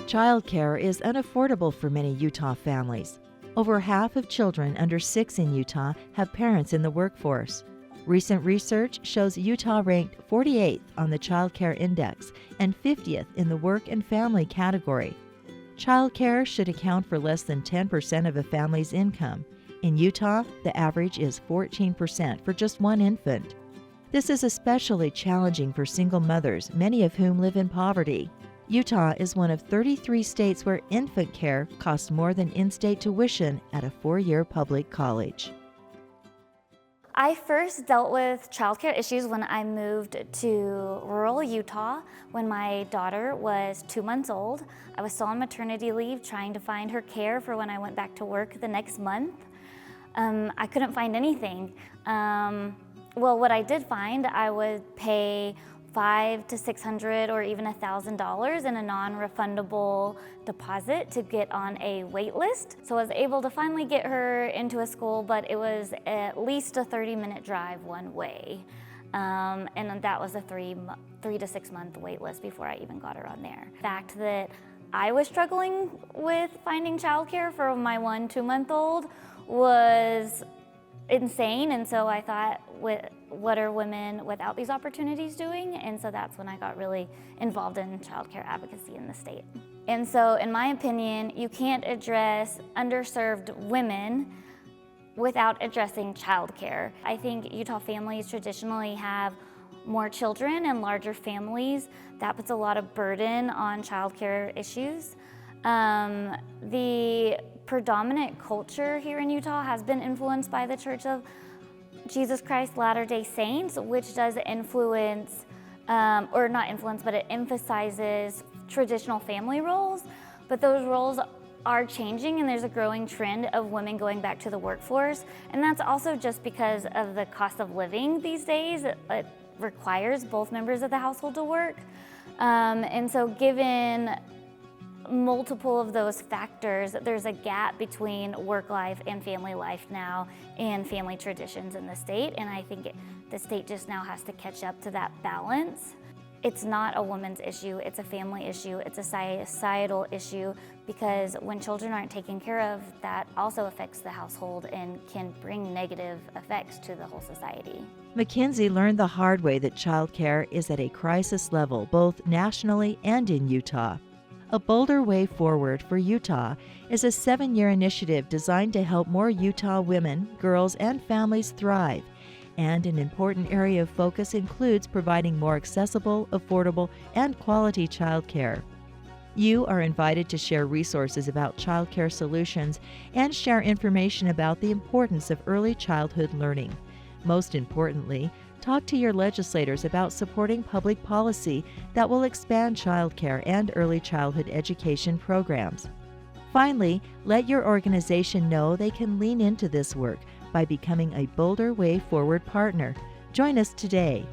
Childcare is unaffordable for many Utah families. Over half of children under 6 in Utah have parents in the workforce. Recent research shows Utah ranked 48th on the Child Care Index and 50th in the work and family category. Child care should account for less than 10% of a family's income. In Utah, the average is 14% for just one infant. This is especially challenging for single mothers, many of whom live in poverty. Utah is one of 33 states where infant care costs more than in-state tuition at a 4-year public college. I first dealt with childcare issues when I moved to rural Utah when my daughter was 2 months old. I was still on maternity leave trying to find her care for when I went back to work the next month. I couldn't find anything. What I did find, I would pay $500 to $600 or even $1,000 in a non-refundable deposit to get on a wait list. So I was able to finally get her into a school, but it was at least a 30-minute drive one way. And that was a 3 to 6 month wait list before I even got her on there. The fact that I was struggling with finding childcare for my 2-month-old was insane, and so I thought, what are women without these opportunities doing? And so that's when I got really involved in childcare advocacy in the state. And so in my opinion, you can't address underserved women without addressing childcare. I think Utah families traditionally have more children and larger families. That puts a lot of burden on childcare issues. The predominant culture here in Utah has been influenced by the Church of Jesus Christ Latter-day Saints, which does influence, or not influence, but it emphasizes traditional family roles. But those roles are changing, and there's a growing trend of women going back to the workforce. And that's also just because of the cost of living these days. It requires both members of the household to work. And so given multiple of those factors, there's a gap between work life and family life now and family traditions in the state, and I think the state just now has to catch up to that balance. It's not a woman's issue, it's a family issue, it's a societal issue, because when children aren't taken care of, that also affects the household and can bring negative effects to the whole society. Mackenzie learned the hard way that childcare is at a crisis level, both nationally and in Utah. A Bolder Way Forward for Utah is a 7-year initiative designed to help more Utah women, girls, and families thrive. And an important area of focus includes providing more accessible, affordable, and quality childcare. You are invited to share resources about childcare solutions and share information about the importance of early childhood learning. Most importantly, talk to your legislators about supporting public policy that will expand childcare and early childhood education programs. Finally, let your organization know they can lean into this work by becoming a Bolder Way Forward partner. Join us today.